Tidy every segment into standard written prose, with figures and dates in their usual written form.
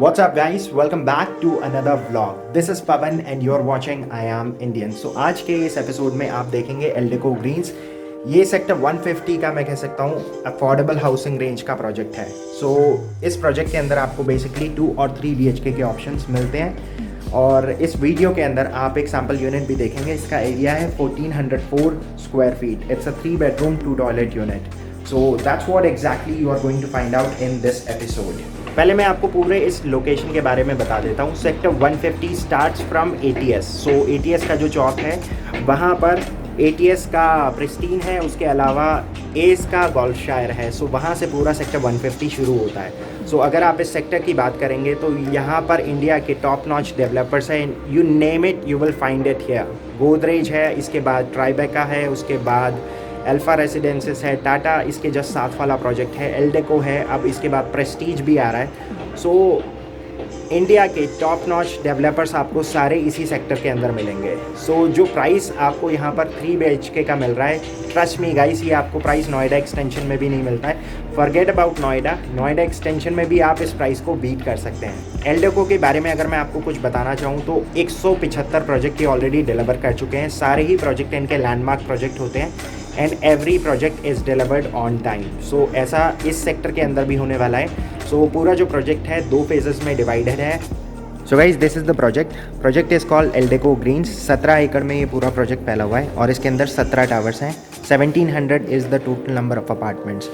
What's up guys, welcome back to another vlog. This is Pavan and you're watching I Am Indian. So आज के इस episode में आप देखेंगे Eldeco Green's. ये सेक्टर 150 का मैं कह सकता हूँ अफोर्डेबल हाउसिंग रेंज का प्रोजेक्ट है. सो इस प्रोजेक्ट के अंदर आपको बेसिकली 2 और 3 BHK के ऑप्शंस मिलते हैं और इस वीडियो के अंदर आप एक सैम्पल यूनिट भी देखेंगे. इसका एरिया है 1404 square feet. It's a 3 bedroom 2 toilet unit. So that's what exactly you are going to find out in this episode. पहले मैं आपको पूरे इस लोकेशन के बारे में बता देता हूँ. Sector 150 starts from ATS. So ATS का जो चौक है वहाँ पर ATS का प्रिस्टीन है, उसके अलावा एस का गोल्फशायर है. सो वहाँ से पूरा सेक्टर 150 शुरू होता है. सो अगर आप इस सेक्टर की बात करेंगे तो यहाँ पर इंडिया के टॉप नॉच डेवलपर्स हैं. You name it you will find it here. Godrej है, इसके बाद ट्राइबेका है, उसके बाद अल्फा रेसिडेंसेस है, टाटा इसके जस्ट साथ वाला प्रोजेक्ट है, एल्डेको है, अब इसके बाद प्रेस्टीज भी आ रहा है. सो इंडिया के टॉप नॉच डेवलपर्स आपको सारे इसी सेक्टर के अंदर मिलेंगे. सो जो प्राइस आपको यहाँ पर 3 BHK का मिल रहा है, ट्रस्ट मी गाइस, ये आपको प्राइस नोएडा एक्सटेंशन में भी नहीं मिलता है. फॉरगेट अबाउट नोएडा एक्सटेंशन में भी आप इस प्राइस को बीट कर सकते हैं. एल्डेको के बारे में अगर मैं आपको कुछ बताना चाहूँ तो 175 प्रोजेक्ट ये ऑलरेडी डिलीवर कर चुके हैं. सारे ही प्रोजेक्ट इनके लैंडमार्क प्रोजेक्ट होते हैं and every project is delivered on time. So ऐसा इस सेक्टर के अंदर भी होने वाला है. सो पूरा जो प्रोजेक्ट है 2 फेजेस में डिवाइडेड है. So guys this is the project is called Eldeco Greens. 17 एकड़ में ये पूरा प्रोजेक्ट फैला हुआ है और इसके अंदर 17 टावर्स हैं. 1700 is the total number of apartments.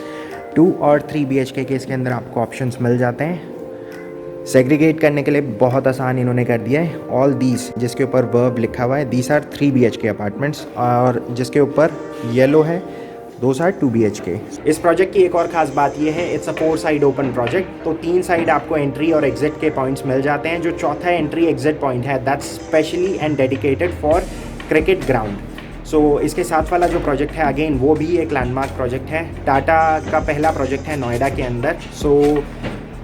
2 और 3 BHK के इसके अंदर आपको ऑप्शंस मिल जाते हैं. सेग्रीगेट करने के लिए बहुत आसान इन्होंने कर दिया है. ऑल दीज जिसके ऊपर वर्ब लिखा हुआ है, दीज आर 3 BHK अपार्टमेंट्स, और जिसके ऊपर येलो है दोज आर 2 BHK. इस प्रोजेक्ट की एक और ख़ास बात यह है, it's a 4 side open project. तो 3 साइड आपको एंट्री और एग्जिट के पॉइंट्स मिल जाते हैं. जो चौथा एंट्री एग्जिट पॉइंट है that's specially and dedicated for cricket ground. So इसके साथ वाला जो प्रोजेक्ट है अगेन वो भी एक लैंडमार्क प्रोजेक्ट है. टाटा का पहला प्रोजेक्ट है नोएडा के अंदर. सो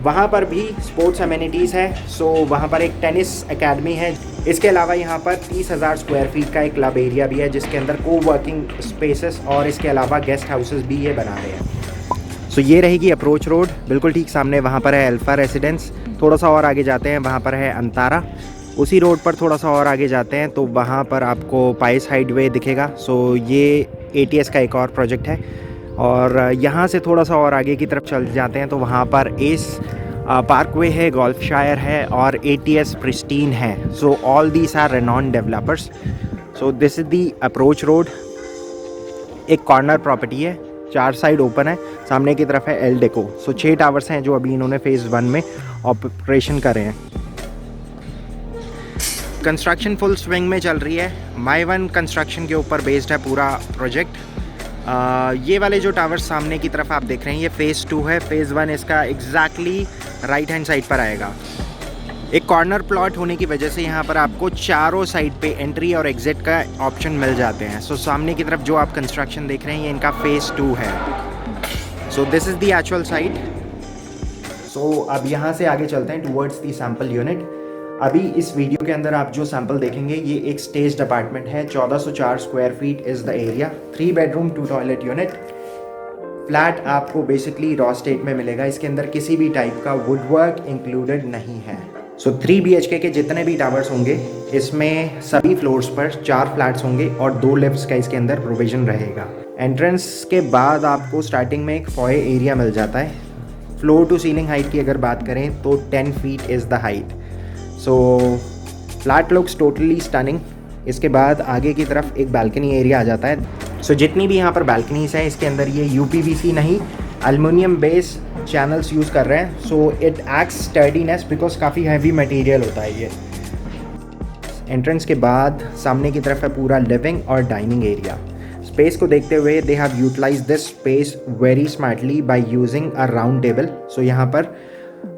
वहाँ पर भी स्पोर्ट्स अमेनिटीज़ है. सो वहाँ पर एक टेनिस एकेडमी है. इसके अलावा यहाँ पर 30,000 स्क्वायर फीट का एक क्लब एरिया भी है जिसके अंदर को वर्किंग स्पेसेस और इसके अलावा गेस्ट हाउसेस भी ये बना रहे हैं. सो ये रहेगी अप्रोच रोड. बिल्कुल ठीक सामने वहाँ पर है अल्फा रेसिडेंस. थोड़ा सा और आगे जाते हैं वहाँ पर है अंतारा. उसी रोड पर थोड़ा सा और आगे जाते हैं तो वहाँ पर आपको पाइस हाइडवे दिखेगा. सो ये ATS का एक और प्रोजेक्ट है. और यहाँ से थोड़ा सा और आगे की तरफ चल जाते हैं तो वहाँ पर एस पार्कवे है, गोल्फशायर है और ATS प्रिस्टीन है. So all these are renowned developers. So this is the approach road. एक कॉर्नर प्रॉपर्टी है, 4 साइड ओपन है. सामने की तरफ है एल्डेको. सो 6 टावर्स हैं जो अभी इन्होंने फेज़ 1 में ऑपरेशन करे हैं. कंस्ट्रक्शन फुल स्विंग में चल रही है. माई वन कंस्ट्रक्शन के ऊपर बेस्ड है पूरा प्रोजेक्ट. ये वाले जो टावर्स सामने की तरफ आप देख रहे हैं ये फ़ेज़ 2 है. फ़ेज़ 1 इसका एग्जैक्टली राइट हैंड साइड पर आएगा. एक कॉर्नर प्लॉट होने की वजह से यहाँ पर आपको चारों साइड पे एंट्री और एग्ज़िट का ऑप्शन मिल जाते हैं. सो सामने की तरफ जो आप कंस्ट्रक्शन देख रहे हैं ये इनका फ़ेज़ 2 है. So this is the actual site. So अब यहाँ से आगे चलते हैं टूवर्ड्स दी सैम्पल यूनिट. अभी इस वीडियो के अंदर आप जो सैंपल देखेंगे ये एक स्टेज्ड अपार्टमेंट है. 1404 square feet is the area. 3 bedroom 2 toilet unit. Flat आपको बेसिकली रॉ स्टेट में मिलेगा. इसके अंदर किसी भी टाइप का वुड वर्क इंक्लूडेड नहीं है. सो 3 BHK के जितने भी टावर्स होंगे इसमें सभी फ्लोर्स पर 4 फ्लैट्स होंगे और 2 लिफ्ट्स का इसके अंदर प्रोविज़न रहेगा. एंट्रेंस के बाद आपको स्टार्टिंग में एक फॉये एरिया मिल जाता है. फ्लोर टू सीलिंग हाइट की अगर बात करें तो 10 feet is the height. So flat looks totally stunning. इसके बाद आगे की तरफ एक बालकनी एरिया आ जाता है. सो जितनी भी यहाँ पर बालकनीज हैं इसके अंदर ये UPVC नहीं एल्युमिनियम बेस चैनल्स यूज़ कर रहे हैं. सो इट एक्ट्स स्टर्डीनेस बिकॉज काफ़ी हैवी मटेरियल होता है ये. एंट्रेंस के बाद सामने की तरफ है पूरा लिविंग और डाइनिंग एरिया. स्पेस को देखते हुए they have utilise this space very smartly by using a round table. So यहाँ पर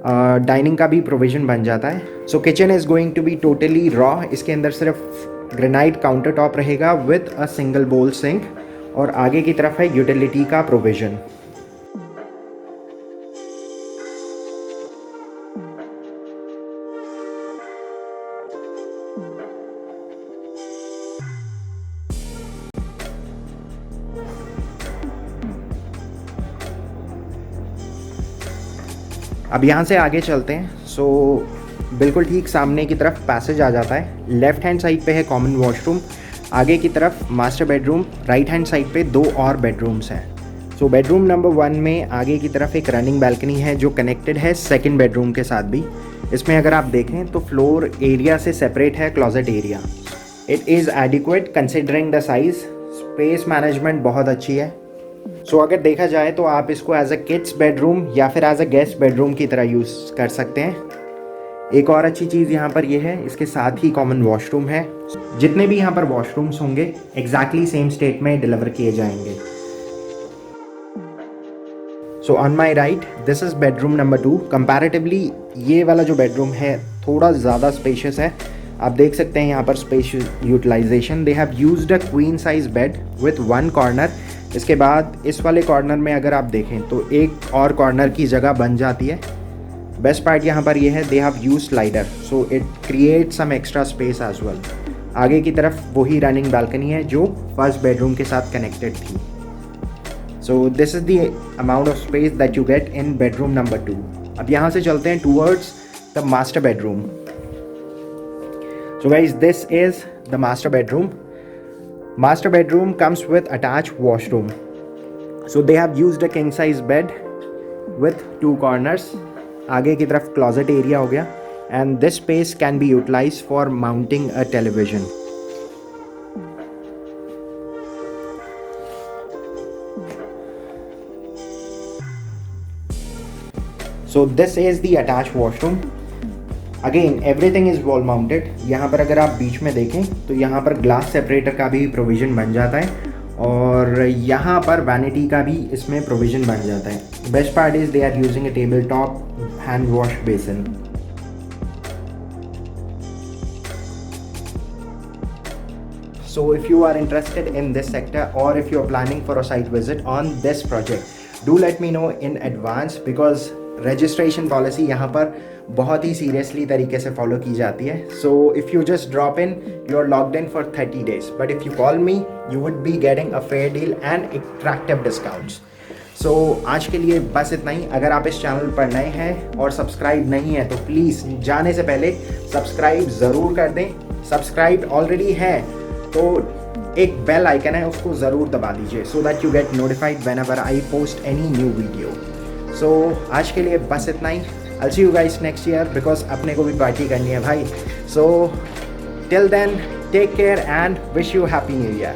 डाइनिंग का भी प्रोविज़न बन जाता है। So kitchen is going to be totally raw. इसके अंदर सिर्फ ग्रेनाइट काउंटर टॉप रहेगा with a single bowl sink, और आगे की तरफ है यूटिलिटी का प्रोविज़न। अब यहाँ से आगे चलते हैं। सो बिल्कुल ठीक सामने की तरफ पैसेज आ जाता है। लेफ़्ट हैंड साइड पे है कॉमन वॉशरूम, आगे की तरफ master bedroom, right hand side पे 2 और बेडरूम्स हैं। सो बेडरूम नंबर 1 में आगे की तरफ एक रनिंग बैल्कनी है जो कनेक्टेड है सेकंड बेडरूम के साथ भी। इसमें अगर आप देखें तो फ्लोर एरिया से सेपरेट है closet area. It is adequate considering the size. Space management बहुत अच्छी है। सो अगर देखा जाए तो आप इसको एज अ किड्स बेडरूम या फिर एज अ गेस्ट बेडरूम की तरह यूज़ कर सकते हैं। एक और अच्छी चीज़ यहाँ पर ये है, इसके साथ ही कॉमन वॉशरूम है। जितने भी यहाँ पर वॉशरूम्स होंगे एग्जैक्टली सेम स्टेट में डिलीवर किए जाएंगे। So on my right this is bedroom number 2। Comparatively ये वाला जो बेडरूम है थोड़ा ज़्यादा स्पेशियस है। आप देख सकते हैं यहाँ पर space utilization. They have used a queen size bed with 1 corner. इसके बाद इस वाले कॉर्नर में अगर आप देखें तो एक और कॉर्नर की जगह बन जाती है। बेस्ट पार्ट यहाँ पर ये है, they have use slider, so it create some extra space as well. आगे की तरफ वही रनिंग बालकनी है जो फर्स्ट बेडरूम के साथ कनेक्टेड थी। सो this is the amount of space that you get in bedroom number 2। अब यहाँ से चलते हैं towards the master bedroom. So guys this is the master bedroom. Master bedroom comes with attached washroom. So they have used a king size bed with 2 corners. आगे की तरफ closet area हो गया, and this space can be utilized for mounting a television. So this is the attached washroom. Again everything is wall mounted. यहाँ पर अगर आप बीच में देखें तो यहाँ पर ग्लास सेपरेटर का भी प्रोविज़न बन जाता है, और यहाँ पर वैनिटी का भी इसमें प्रोविज़न बन जाता है। Best part is they are using a table top hand wash basin. So if you are interested in this sector, or if you are planning for a site visit on this project, do let me know in advance, because registration policy यहाँ पर बहुत ही seriously तरीके से follow की जाती है। So if you just drop in you are locked in for 30 days, but if you call me you would be getting a fair deal and attractive discounts. So आज के लिए बस इतना ही। अगर आप इस चैनल पर नए हैं और सब्सक्राइब नहीं है तो प्लीज़ जाने से पहले सब्सक्राइब ज़रूर कर दें। सब्सक्राइब ऑलरेडी है तो एक बेल आइकन है उसको ज़रूर दबा दीजिए, so that you get notified whenever I post any new video. So आज के लिए बस इतना ही। I'll see you guys next year, because अपने को भी पार्टी करनी है भाई। So till then, take care and wish you happy new year.